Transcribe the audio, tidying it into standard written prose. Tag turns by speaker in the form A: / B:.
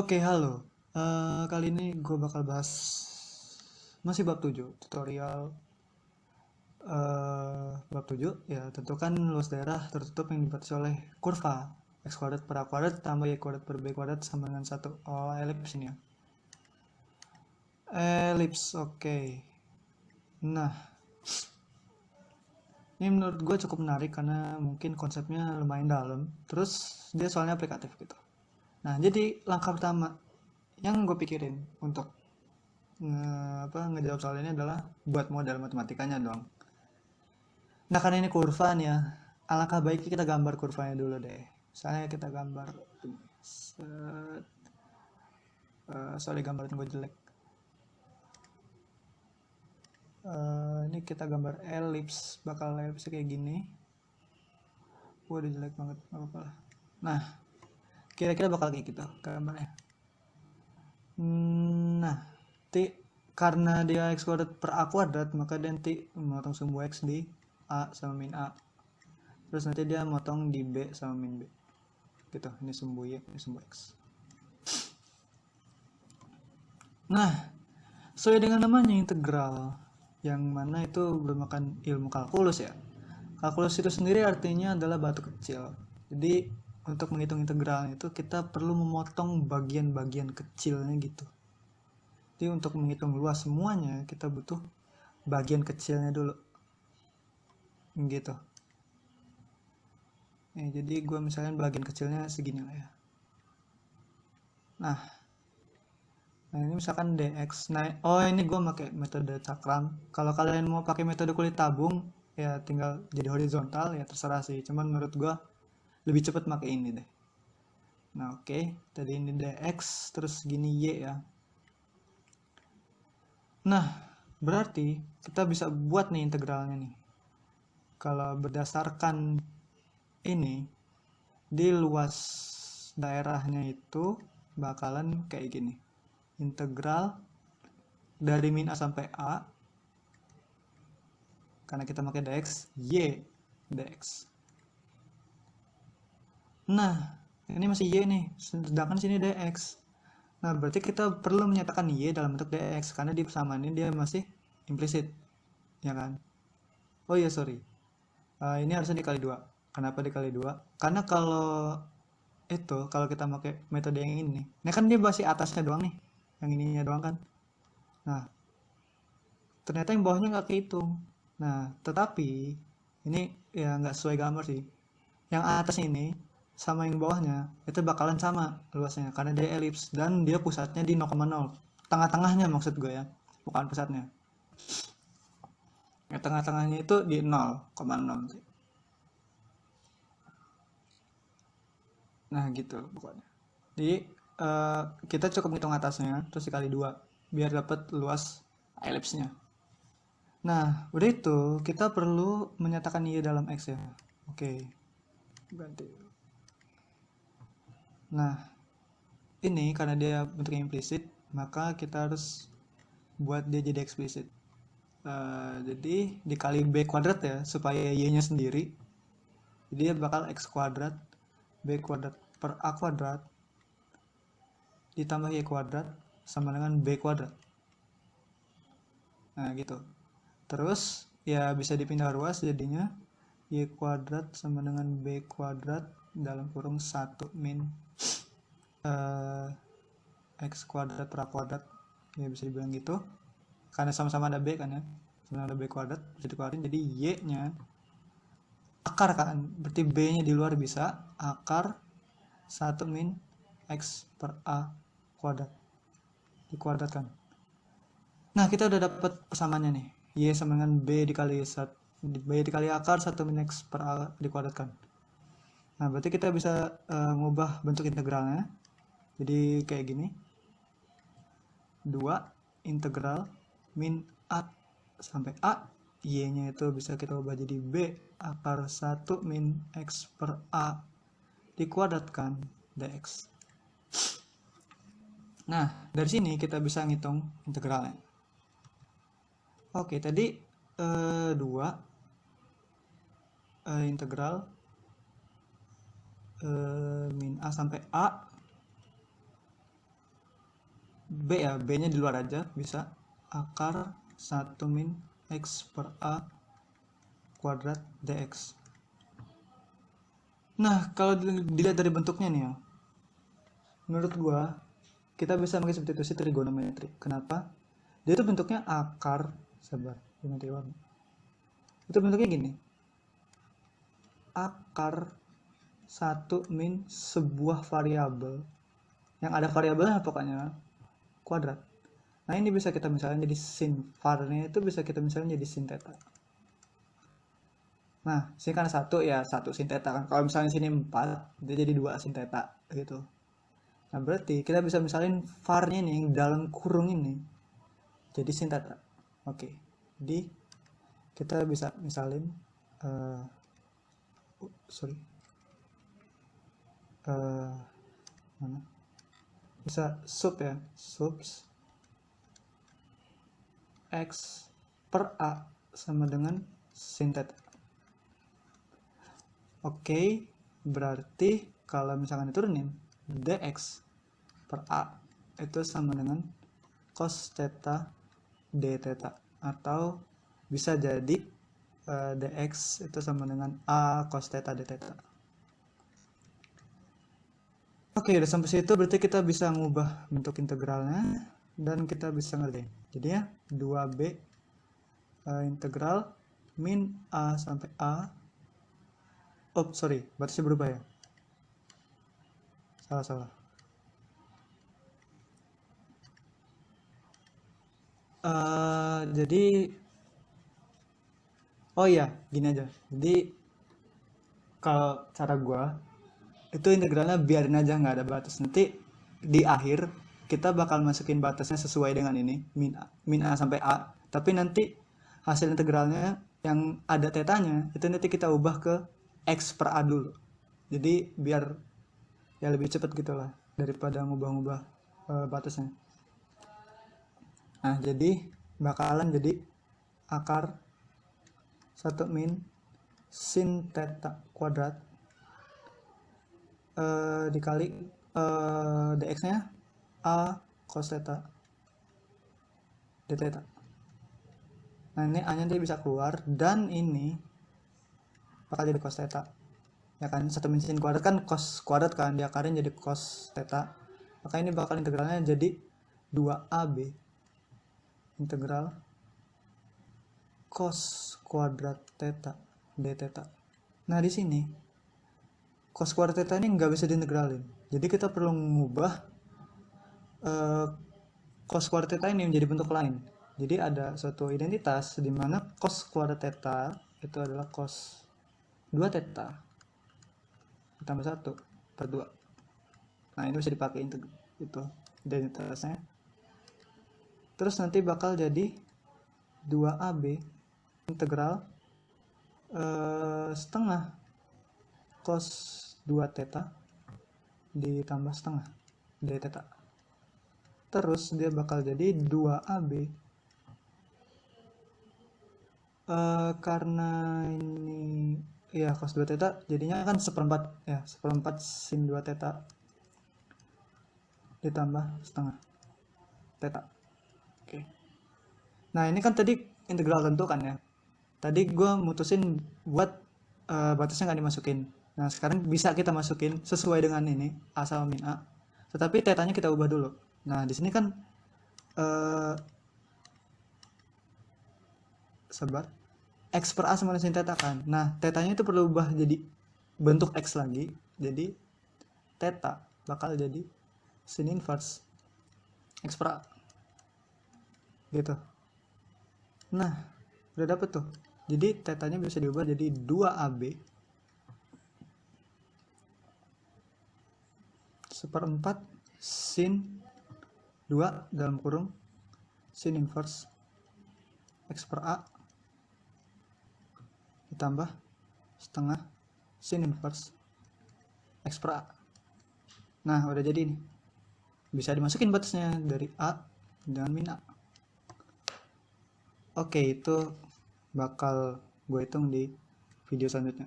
A: Oke, halo. Kali ini gue bakal bahas masih bab 7 tutorial bab 7 ya, tentukan luas daerah tertutup yang dibatasi oleh kurva x kuadrat per a kuadrat tambah y kuadrat per b kuadrat sama dengan 1. Oh, elips ini ya. Elips, oke. Nah, ini menurut gue cukup menarik karena mungkin konsepnya lumayan dalam. Terus dia soalnya aplikatif gitu. Nah, jadi langkah pertama yang gue pikirin untuk ngejawab soal ini adalah buat model matematikanya dong. Nah, karena ini kurva nih ya, alangkah baiknya kita gambar kurvanya dulu deh. Misalnya kita gambar, set, sorry gambaran gue jelek. Ini kita gambar elips, bakal elips kayak gini. Udah jelek banget, nggak apa-apa lah. Nah, kira-kira bakal kayak gitu gambarnya. Nah, karena dia x kuadrat per a kuadrat, maka dia nanti memotong sumbu x di a sama min a. Terus nanti dia motong di b sama min b. Gitu, ini sumbu y, ini sumbu x. Nah, sesuai dengan namanya integral, yang mana itu bermakan ilmu kalkulus ya. Kalkulus itu sendiri artinya adalah batu kecil. Jadi untuk menghitung integral itu kita perlu memotong bagian-bagian kecilnya gitu. Jadi untuk menghitung luas semuanya kita butuh bagian kecilnya dulu. Gitu. Jadi gue misalnya bagian kecilnya segini lah ya. Nah, ini misalkan dx. Nah, oh ini gue pakai metode cakram. Kalau kalian mau pakai metode kulit tabung, ya tinggal jadi horizontal ya terserah sih. Cuman menurut gue lebih cepat pakai ini deh. Nah oke, tadi ini dx terus gini y ya. Nah berarti kita bisa buat nih integralnya nih. Kalau berdasarkan ini di luas daerahnya itu bakalan kayak gini. Integral dari min a sampai a, karena kita pakai dx, y dx. Nah, ini masih y nih, sedangkan sini dx. Nah, berarti kita perlu menyatakan y dalam bentuk dx, karena di persamaan ini dia masih implisit, ya kan? Oh iya, sorry. Ini harusnya dikali 2. Kenapa dikali 2? Karena kalau kita pakai metode yang ini kan dia masih atasnya doang nih, yang ininya doang kan. Nah, ternyata yang bawahnya nggak kehitung. Nah, tetapi ini ya nggak sesuai gambar sih. Yang atas ini sama yang bawahnya itu bakalan sama luasnya karena dia elips dan dia pusatnya di 0,0. Tengah-tengahnya maksud gue ya, bukan pusatnya. Ya, tengah-tengahnya itu di 0,0 sih. Nah, gitu pokoknya. Jadi kita cukup hitung atasnya terus dikali 2 biar dapat luas elipsnya. Nah, udah itu kita perlu menyatakan y dalam x ya. Oke. Ganti. Nah, ini karena dia bentuknya implisit, maka kita harus buat dia jadi eksplisit. Jadi dikali b kuadrat ya supaya y-nya sendiri. Jadi dia bakal x kuadrat b kuadrat per a kuadrat ditambah y kuadrat sama dengan b kuadrat. Nah gitu. Terus ya bisa dipindah ruas jadinya y kuadrat sama dengan b kuadrat dalam kurung 1 min x kuadrat per a kuadrat. Ya bisa dibilang gitu. Karena sama-sama ada b kan ya. Sama ada b kuadrat bisa dikeluarin jadi y-nya akar kan. Berarti b-nya di luar bisa akar 1 min x per a kuadrat dikuadratkan. Nah, kita udah dapat persamaannya nih. Y sama dengan b dikali akar 1 min x per a dikuadratkan. Nah, berarti kita bisa ngubah bentuk integralnya. Jadi kayak gini. 2 integral min a sampai a, y-nya itu bisa kita ubah jadi b akar 1 min x per a dikuadratkan dx. Nah, dari sini kita bisa ngitung integralnya. Oke, tadi 2 integral min a sampai a B ya, B nya di luar aja, bisa akar 1 min X per A kuadrat dx. Nah, kalau dilihat dari bentuknya nih ya, menurut gua kita bisa pakai substitusi trigonometri. Kenapa? Dia itu bentuknya akar, sabar, itu bentuknya gini, akar 1 min sebuah variabel yang ada variabelnya pokoknya kuadrat. Nah ini bisa kita misalnya jadi sin var-nya itu bisa kita misalnya jadi sin theta. Nah sini kan 1 ya, 1 sin theta kan. Kalau misalnya sini 4 dia jadi 2 sin theta gitu. Nah berarti kita bisa misalin var-nya nih yang dalam kurung ini jadi sin theta. Oke, jadi kita bisa misalin mana? Bisa sub ya, subs X per A sama dengan sin theta. Oke, berarti kalau misalkan diturunin dx per A itu sama dengan cos theta d theta, atau bisa jadi dx itu sama dengan A cos theta d theta. Oke, udah sampai situ berarti kita bisa ngubah bentuk integralnya dan kita bisa ngerjain. Jadi ya 2b integral min A sampai A. Oh sorry, batasnya berubah ya. Salah. Jadi oh iya, gini aja. Jadi kalau cara gua itu integralnya biarin aja nggak ada batas. Nanti di akhir kita bakal masukin batasnya sesuai dengan ini min A sampai A. Tapi nanti hasil integralnya yang ada tetanya itu nanti kita ubah ke X per A dulu. Jadi biar ya lebih cepat gitu lah daripada ngubah-ngubah batasnya. Nah jadi bakalan jadi akar 1 min sin theta kuadrat dikali dx nya A cos theta d theta. Nah ini A nya dia bisa keluar dan ini bakal jadi cos theta ya kan, 1 min sin kuadrat kan cos kuadrat kan, diakarin jadi cos theta, maka ini bakal integralnya jadi 2AB integral cos kuadrat theta d theta. Nah di sini cos kuadrat theta ini nggak bisa diintegralin, jadi kita perlu mengubah cos kuadrat theta ini menjadi bentuk lain. Jadi ada suatu identitas di mana cos kuadrat theta itu adalah cos 2 theta ditambah 1 per 2. Nah ini bisa dipakai itu identitasnya. Terus nanti bakal jadi 2AB integral setengah cos 2 theta ditambah setengah d theta. Terus dia bakal jadi 2AB karena ini ya cos 2 theta jadinya kan seperempat ya, seperempat sin 2 theta ditambah setengah theta. Oke. Nah ini kan tadi integral tentukan ya. Tadi gue mutusin buat batasnya nggak dimasukin. Nah sekarang bisa kita masukin sesuai dengan ini A sama min A. Tetapi tetanya kita ubah dulu. Nah di sini kan sabar, X per A sama dengan sin theta kan. Nah tetanya itu perlu ubah jadi bentuk X lagi. Jadi theta bakal jadi sin inverse X per A gitu. Nah udah dapet tuh, jadi tetanya bisa diubah jadi 2AB seperempat sin 2 dalam kurung sin inverse X per A ditambah setengah sin inverse X per A. Nah udah jadi nih, bisa dimasukin batasnya dari A dengan min A. Oke, itu bakal gue hitung di video selanjutnya.